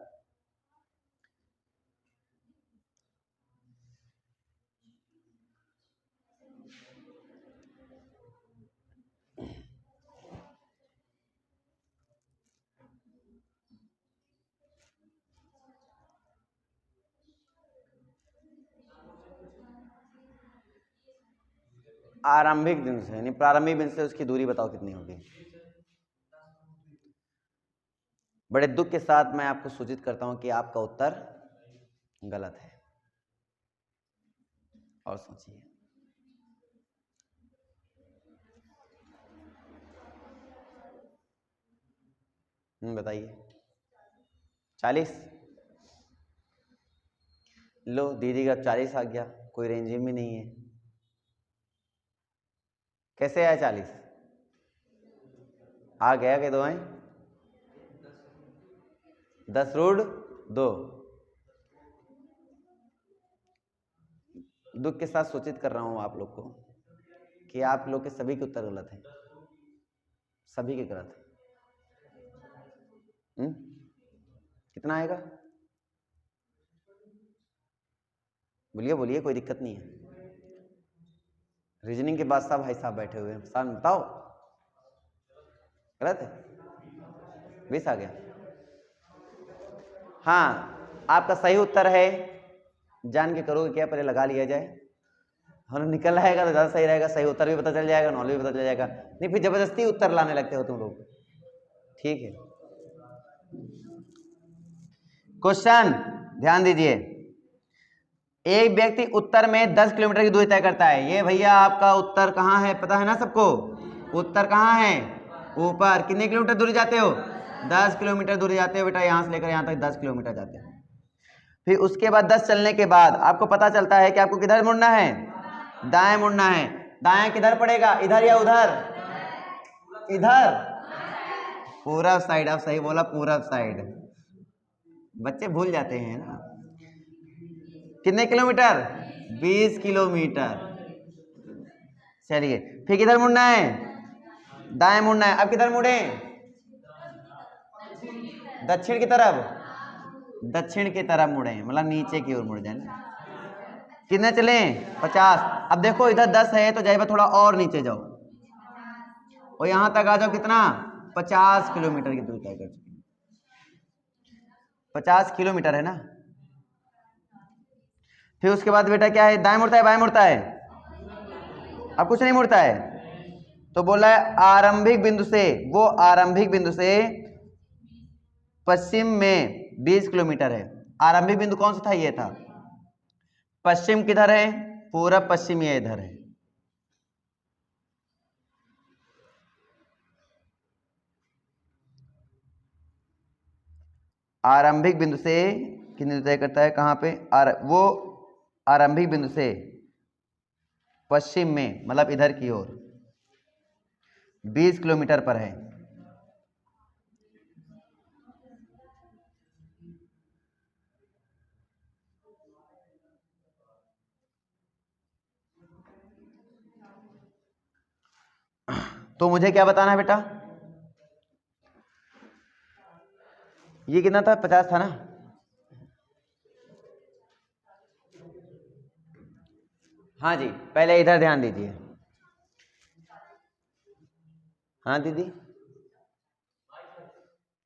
[SPEAKER 1] आरंभिक बिंदु से यानी प्रारंभिक बिंदु से उसकी दूरी बताओ कितनी होगी। बड़े दुख के साथ मैं आपको सूचित करता हूं कि आपका उत्तर गलत है, और सोचिए। बताइए। 40। लो दीदी का 40 आ गया, कोई रेंज में नहीं है। कैसे आया 40? आ गया कि 2 हैं? 10√2। दुख के साथ सूचित कर रहा हूं आप लोग को कि आप लोग के सभी के उत्तर गलत हैं, सभी के गलत हैं। कितना आएगा? बोलिए बोलिए, कोई दिक्कत नहीं है। रीजनिंग के बाद साहब भाई साहब बैठे हुए हैं, साहब बताओ। गलत है, 20 आ गया। हाँ, आपका सही उत्तर है, जान के करोगे क्या, पहले लगा लिया जाए, हम निकल आएगा तो ज़्यादा सही रहेगा, सही उत्तर भी पता चल जाएगा, नॉलेज भी पता चल जाएगा। नहीं फिर जबरदस्ती उत्तर लाने लगते हो तुम लोग। ठीक है, क्वेश्चन ध्यान दीजिए। एक व्यक्ति उत्तर में 10 किलोमीटर की दूरी तय करता है। ये भैया आपका उत्तर कहाँ है, पता है ना सबको? उत्तर कहाँ है? ऊपर। कितने किलोमीटर दूरी जाते हो? 10 किलोमीटर दूरी जाते हो बेटा, यहाँ से लेकर यहाँ तक 10 किलोमीटर जाते हो। फिर उसके बाद 10 चलने के बाद आपको पता चलता है कि आपको किधर मुड़ना है? दाएं मुड़ना है। दाएं किधर पड़ेगा, इधर या उधर? इधर, पूरब साइड। आप सही बोला, पूरब साइड। बच्चे भूल जाते हैं ना। कितने किलोमीटर? 20 किलोमीटर। चलिए फिर किधर मुड़ना है? दाएं मुड़ना है। अब किधर मुड़े? दक्षिण की तरफ। दक्षिण की तरफ मुड़े, मतलब नीचे की ओर मुड़ जाए। कितने चले? 50। अब देखो इधर 10 है तो जाइए थोड़ा और नीचे जाओ और यहां तक आ जाओ। कितना? 50 किलोमीटर की दूरी तय कर चुके हैं। 50 किलोमीटर है ना। फिर उसके बाद बेटा क्या है, दाएं मुड़ता है बाएं मुड़ता है? अब कुछ नहीं मुड़ता है। तो बोला है आरंभिक बिंदु से, वो आरंभिक बिंदु से पश्चिम में 20 किलोमीटर है। आरंभिक बिंदु कौन सा था? ये था। पश्चिम किधर है? पूरब पश्चिम ये इधर है। आरंभिक बिंदु से कितनी तय करता है? कहां पे? वो आरंभिक बिंदु से पश्चिम में, मतलब इधर की ओर 20 किलोमीटर पर है। तो मुझे क्या बताना है बेटा? ये कितना था? 50 था ना? हाँ जी, पहले इधर ध्यान दीजिए। हाँ दीदी,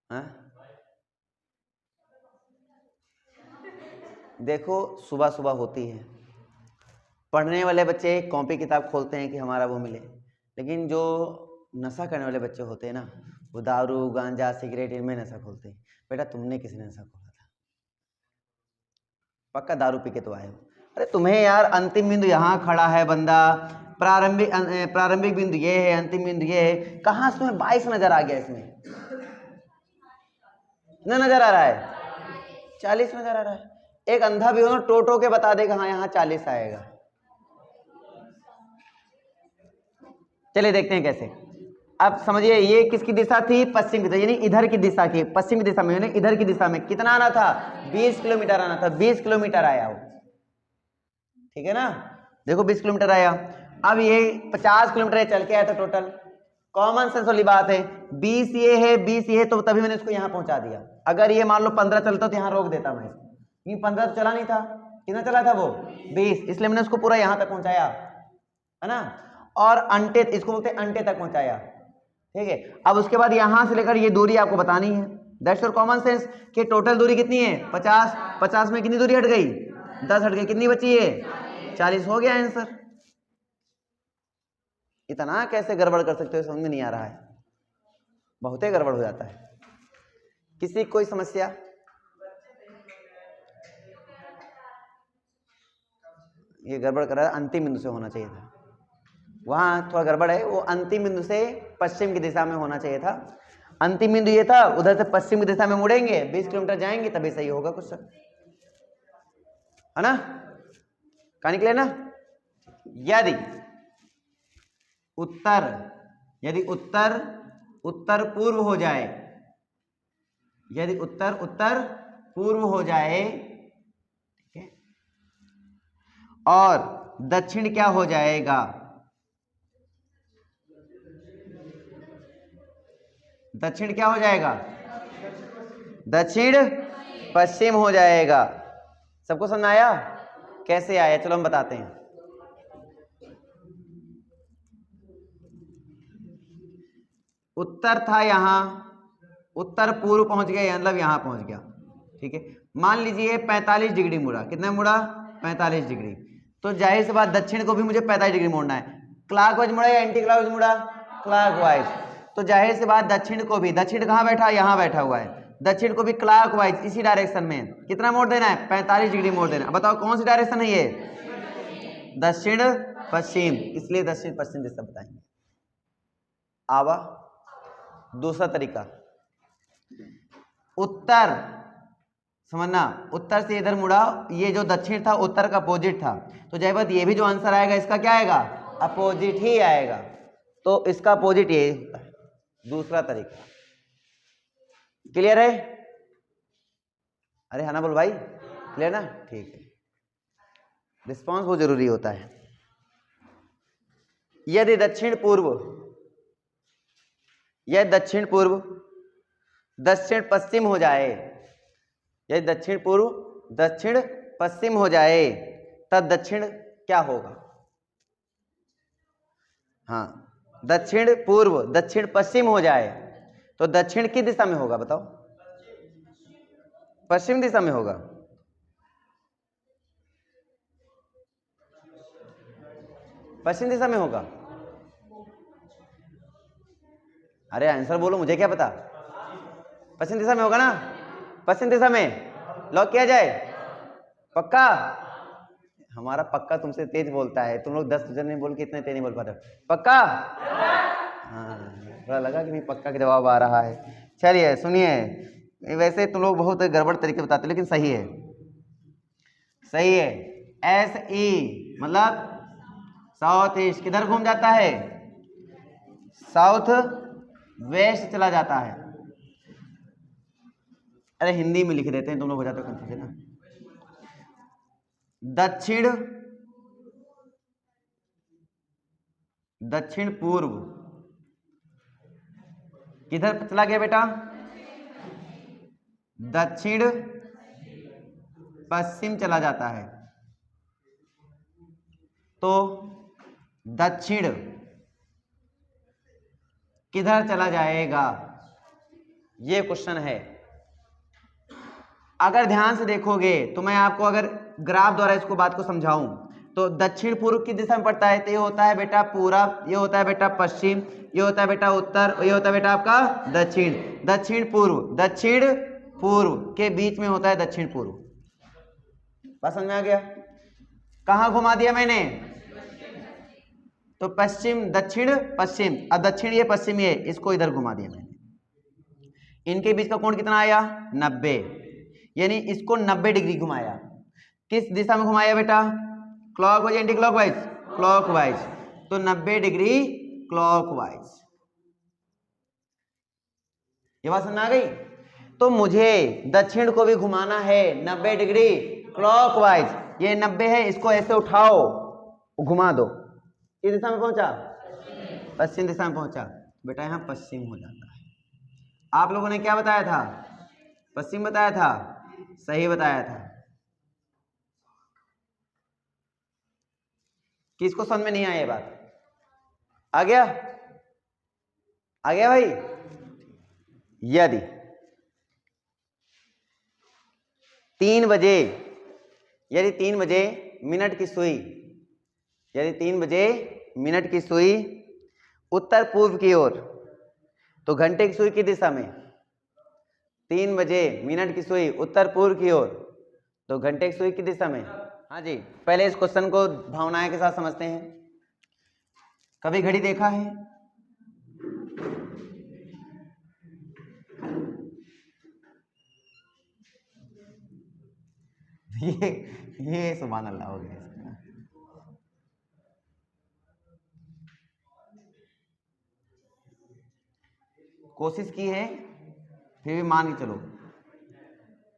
[SPEAKER 1] हाँ देखो, सुबह सुबह होती है, पढ़ने वाले बच्चे कॉपी किताब खोलते हैं कि हमारा वो मिले, लेकिन जो नशा करने वाले बच्चे होते हैं ना, वो दारू गांजा सिगरेट इनमें नशा खोलते हैं। बेटा तुमने किसी ने नशा खोला था? पक्का दारू पी के तो आए हो। अरे तुम्हें यार, अंतिम बिंदु यहाँ खड़ा है बंदा, प्रारंभिक बिंदु ये है, अंतिम बिंदु ये है, कहाँ से तुम्हें 22 नजर आ गया? इसमें कितना नजर आ रहा है? 40 नजर आ रहा है। एक अंधा भी हो ना, टोटो के बता देगा हाँ यहाँ 40 आएगा। चलिए देखते हैं कैसे। अब समझिए, ये किसकी दिशा थी? पश्चिम की दिशा, यानी इधर की दिशा की, पश्चिम की दिशा में, यानी इधर की दिशा में कितना आना था? 20 किलोमीटर आना था। 20 किलोमीटर आया वो, ठीक है ना? देखो 20 किलोमीटर आया। अब ये 50 किलोमीटर चल के आया था टोटल। कॉमन सेंस वाली बात है, 20 ये है, 20 ये है, तो तभी मैंने इसको यहाँ पहुंचा दिया। अगर ये मान लो 15 चलता तो यहाँ रोक देता मैं इसको, क्योंकि 15 तो चला नहीं था। कितना चला था वो? 20, इसलिए मैंने उसको पूरा यहाँ तक पहुंचाया, है ना? और अंटे, इसको बोलते हैं अंटे तक पहुंचाया, ठीक है? अब उसके बाद यहां से लेकर ये दूरी आपको बतानी है। दैट्स योर कॉमन सेंस कि टोटल दूरी कितनी है? 50। 50 में कितनी दूरी हट गई? 10 हट गई। कितनी बची है? 40। हो गया आंसर। इतना कैसे गड़बड़ कर सकते हो, समझ में नहीं आ रहा है, बहुत ही गड़बड़ हो जाता है। किसी कोई समस्या? ये गड़बड़ कर रहा है, अंतिम बिंदु से होना चाहिए था, वहां थोड़ा गड़बड़ है। वो अंतिम बिंदु से पश्चिम की दिशा में होना चाहिए था। अंतिम बिंदु ये था, उधर से पश्चिम की दिशा में मुड़ेंगे, 20 किलोमीटर जाएंगे, तभी सही होगा कुछ, सर, है ना? कहां निकले ना? यदि उत्तर, यदि उत्तर उत्तर पूर्व हो जाए, यदि उत्तर उत्तर पूर्व हो जाए, ठीक है, और दक्षिण क्या हो जाएगा? दक्षिण क्या हो जाएगा? दक्षिण पश्चिम हो जाएगा। सबको समझ आया? कैसे आया चलो हम बताते हैं। उत्तर था यहां, उत्तर पूर्व पहुंच गया, मतलब यहां पहुंच गया, ठीक है? मान लीजिए 45 डिग्री मुड़ा। कितना मुड़ा? 45 डिग्री। तो जाहिर सी बात दक्षिण को भी मुझे 45 डिग्री मोड़ना है। क्लॉकवाइज मुड़ा या एंटी क्लॉकवाइज मुड़ा? क्लॉकवाइज। तो जाहिर सी बात दक्षिण को भी, दक्षिण कहां बैठा? यहां बैठा हुआ है, दक्षिण को भी क्लॉकवाइज इसी डायरेक्शन में कितना मोड़ देना है? 45 डिग्री मोड़ देना। बताओ कौन सी डायरेक्शन है ये? दक्षिण पश्चिम, इसलिए दक्षिण पश्चिम दिशा बताएंगे। आवा दूसरा तरीका, उत्तर, समझना, उत्तर से इधर मुड़ा, ये जो दक्षिण था उत्तर का अपोजिट था, तो जय बात ये भी जो आंसर आएगा इसका क्या आएगा? अपोजिट ही आएगा। तो इसका अपोजिट ये होता है, दूसरा तरीका। क्लियर है? अरे हाँ ना बोल भाई, क्लियर ना? ठीक है, रिस्पॉन्स बहुत जरूरी होता है। यदि दक्षिण पूर्व, यह दक्षिण पूर्व दक्षिण पश्चिम हो जाए, यदि दक्षिण पूर्व दक्षिण पश्चिम हो जाए, तब दक्षिण क्या होगा? हाँ, दक्षिण पूर्व दक्षिण पश्चिम हो जाए तो दक्षिण किस दिशा में होगा? बताओ। पश्चिम दिशा में होगा। पश्चिम दिशा में होगा। अरे आंसर बोलो, मुझे क्या पता। पश्चिम दिशा में होगा ना, पश्चिम दिशा में लॉक किया जाए, पक्का। हमारा पक्का तुमसे तेज बोलता है, तुम लोग 10 नहीं बोल के इतने तेज नहीं बोल पाते, पक्का। हाँ, थोड़ा लगा कि नहीं पक्का का जवाब आ रहा है। चलिए सुनिए, वैसे तुम लोग बहुत गड़बड़ तरीके बताते, लेकिन सही है, सही है। SE मतलब साउथ ईस्ट, किधर घूम जाता है, साउथ वेस्ट चला जाता है। अरे हिंदी में लिख देते हैं, तुम लोग हो जाते हो कंफ्यूजन ना। दक्षिण, दक्षिण पूर्व किधर चला गया बेटा, दक्षिण पश्चिम चला जाता है। तो दक्षिण किधर चला जाएगा, ये क्वेश्चन है। अगर ध्यान से देखोगे तो मैं आपको अगर ग्राफ द्वारा इसको बात को समझाऊं तो दक्षिण पूर्व की दिशा में पड़ता है, तो ये होता है बेटा पूरब, ये होता है बेटा पश्चिम, ये होता है बेटा उत्तर, और ये होता है बेटा आपका दक्षिण। दक्षिण पूर्व, दक्षिण पूर्व के बीच में होता है दक्षिण पूर्व। बात समझ में आ गया। कहां घुमा दिया मैंने, तो पश्चिम दक्षिण पश्चिम, अब दक्षिण ये पश्चिम ये, इसको इधर घुमा दिया मैंने। इनके बीच का कोण कितना आया, 90, यानी इसको 90 डिग्री घुमाया। किस दिशा में घुमाया बेटा, क्लॉकवाइज एंटी क्लॉकवाइज, क्लॉकवाइज, तो 90 डिग्री क्लॉकवाइज। ये बात समझ आ गई। तो मुझे दक्षिण को भी घुमाना है 90 डिग्री क्लॉकवाइज। ये 90 है, इसको ऐसे उठाओ, घुमा दो, किस दिशा में पहुंचा, पश्चिम दिशा में पहुंचा। बेटा यहां पश्चिम हो जाता है। आप लोगों ने क्या बताया था, पश्चिम बताया था, सही बताया था। किसको समझ में नहीं आया ये बात, आ गया, आ गया भाई। यदि 3 बजे, यदि 3 बजे मिनट की सुई, यदि 3 बजे मिनट की सुई उत्तर पूर्व की ओर, तो घंटे की सुई की दिशा में, 3 बजे मिनट की सुई उत्तर पूर्व की ओर, तो घंटे की सुई की दिशा में। हाँ जी, पहले इस क्वेश्चन को भावनाएं के साथ समझते हैं। कभी घड़ी देखा है, ये सुभान अल्लाह हो गया इसका। कोशिश की है, फिर भी मान के चलो,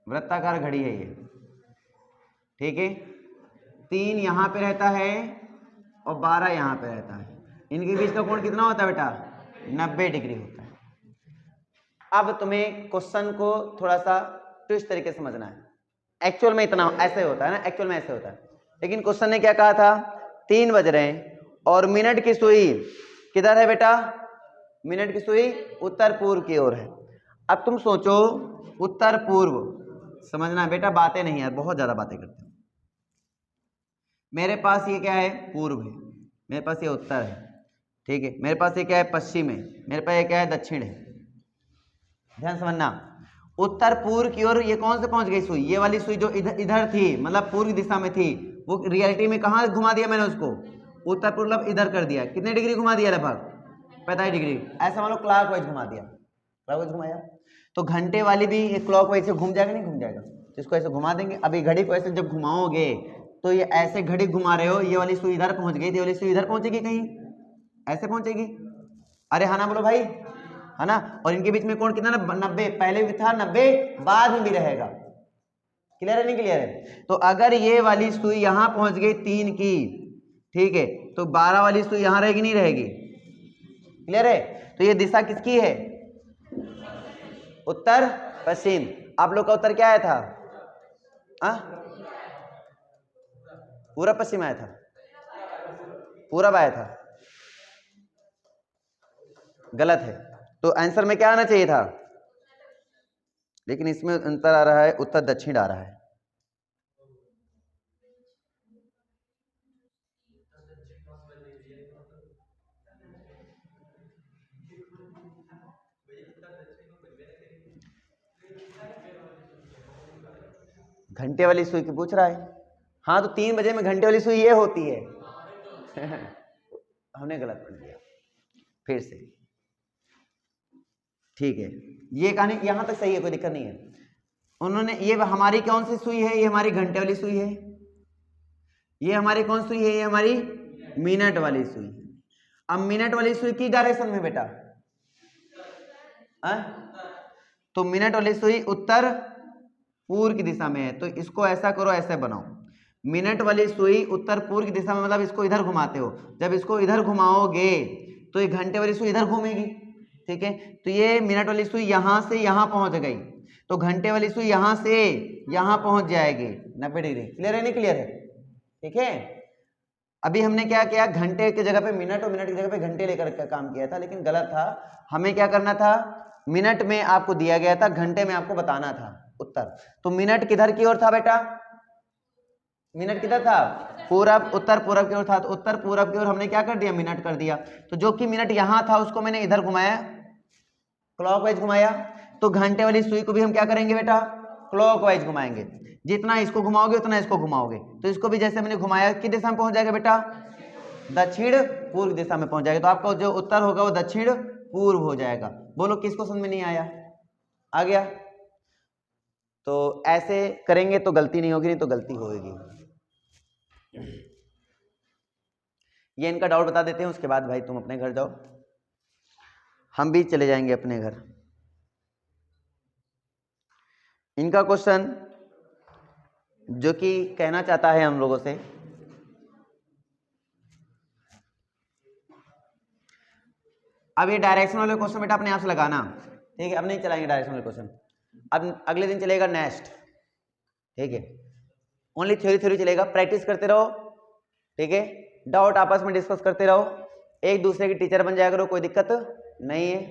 [SPEAKER 1] वृत्ताकार घड़ी है ये, ठीक है। 3 यहां पे रहता है और 12 यहां पे रहता है, इनके बीच का कोण कितना होता है बेटा, 90 डिग्री होता है। अब तुम्हें क्वेश्चन को थोड़ा सा ट्विस्ट तरीके से समझना है। एक्चुअल में इतना ऐसे होता है ना, एक्चुअल में ऐसे होता है, लेकिन क्वेश्चन ने क्या कहा था, 3 बज रहे हैं और मिनट की सुई किधर है बेटा, मिनट की सुई उत्तर पूर्व की ओर है। अब तुम सोचो उत्तर पूर्व, समझना बेटा, बातें नहीं यार, बहुत ज्यादा बातें करते हो। मेरे पास ये क्या है, पूर्व है, मेरे पास ये उत्तर है, ठीक है। मेरे पास ये क्या है, पश्चिम है, मेरे पास ये क्या है, दक्षिण है। ध्यान समझना, उत्तर पूर्व की ओर ये कौन से पहुंच गई सुई, ये वाली सुई जो इधर इधर थी, मतलब पूर्व दिशा में थी, वो रियलिटी में कहां घुमा दिया मैंने उसको, उत्तर पूर्व मतलब इधर कर दिया। कितने डिग्री घुमा दिया, लगभग 45 डिग्री। ऐसा मान लो क्लॉकवाइज घुमा दिया, क्लॉकवाइज घुमाया, तो घंटे वाली भी ये क्लॉकवाइज से घूम जाएगा, नहीं घूम जाएगा, तो इसको ऐसे घुमा देंगे। अभी घड़ी को ऐसे जब घुमाओगे तो ये ऐसे घड़ी घुमा रहे हो, ये वाली सुई इधर पहुंच गई, ये वाली सुई इधर पहुंचेगी, कहीं ऐसे पहुंचेगी। अरे हाँ ना बोलो भाई, है ना। और इनके बीच में कोण कितना, 90, पहले भी था 90, बाद में भी रहेगा। क्लियर है, नहीं क्लियर है। तो अगर ये वाली सुई यहां पहुंच गई 3 की, ठीक है, तो 12 वाली सुई यहां रहेगी, नहीं रहेगी, क्लियर है। तो ये दिशा किसकी है, उत्तर पश्चिम। आप लोग का उत्तर क्या आया था, पूरा पश्चिम आया था, पूरब आया था, गलत है। तो आंसर में क्या आना चाहिए था, लेकिन इसमें अंतर आ रहा है, उत्तर दक्षिण आ रहा है। घंटे वाली सुई की पूछ रहा है। हाँ तो 3 बजे में घंटे वाली सुई ये होती है। हमने गलत पढ़ दिया फिर से। ठीक है, ये कहानी यहां तक सही है, कोई दिक्कत नहीं है। उन्होंने ये हमारी कौन सी सुई है? ये हमारी घंटे वाली सुई है। ये हमारी कौन सुई है? ये हमारी मिनट वाली सुई। अब मिनट वाली सुई की डायरेक्शन में बेटा, तो मिनट वाली सुई उत्तर पूर्व की दिशा में है, तो इसको ऐसा करो, ऐसे बनाओ। मिनट वाली सुई उत्तर पूर्व की दिशा में, मतलब इसको इधर घुमाते हो। जब इसको इधर घुमाओगे तो ये घंटे वाली सुई इधर घूमेगी, ठीक है। तो ये मिनट वाली सुई यहां से यहां पहुंच गई, तो घंटे वाली सुई यहां से यहां पहुंच जाएगी 90 डिग्री। क्लियर है? नहीं क्लियर है? ठीक है। अभी हमने क्या किया, घंटे की जगह पे मिनट और मिनट की जगह पे घंटे लेकर काम किया था, लेकिन गलत था। हमें क्या करना था, मिनट में आपको दिया गया था, घंटे में आपको बताना था उत्तर। तो मिनट किधर की ओर था बेटा? मिनट किधर था? पूरब, उत्तर पूरब की ओर था। तो उत्तर पूरब की ओर हमने क्या कर दिया, मिनट कर दिया। तो जो कि मिनट यहां था उसको मैंने इधर घुमाया, क्लॉकवाइज घुमाया। तो घंटे वाली सुई को भी हम क्या करेंगे बेटा, क्लॉकवाइज घुमाएंगे। जितना इसको घुमाओगे उतना इसको घुमाओगे, तो इसको भी जैसे मैंने घुमाया किस दिशा में पहुंच जाएगा बेटा? दक्षिण पूर्व दिशा में पहुंच जाएगा। तो आपका जो उत्तर होगा वो दक्षिण पूर्व हो जाएगा। बोलो किसको समझ में नहीं आया? आ गया? तो ऐसे करेंगे तो गलती नहीं होगी, नहीं तो गलती होगी। ये इनका डाउट बता देते हैं, उसके बाद भाई तुम अपने घर जाओ, हम भी चले जाएंगे अपने घर। इनका क्वेश्चन जो कि कहना चाहता है हम लोगों से, अब ये डायरेक्शन वाले क्वेश्चन बेटा अपने आप से लगाना, ठीक है। अब नहीं चलाएंगे डायरेक्शन वाले क्वेश्चन, अब अगले दिन चलेगा नेक्स्ट, ठीक है। ओनली थ्योरी चलेगा, प्रैक्टिस करते रहो, ठीक है। डाउट आपस में डिस्कस करते रहो, एक दूसरे की टीचर बन जाया करो, कोई दिक्कत नहीं है।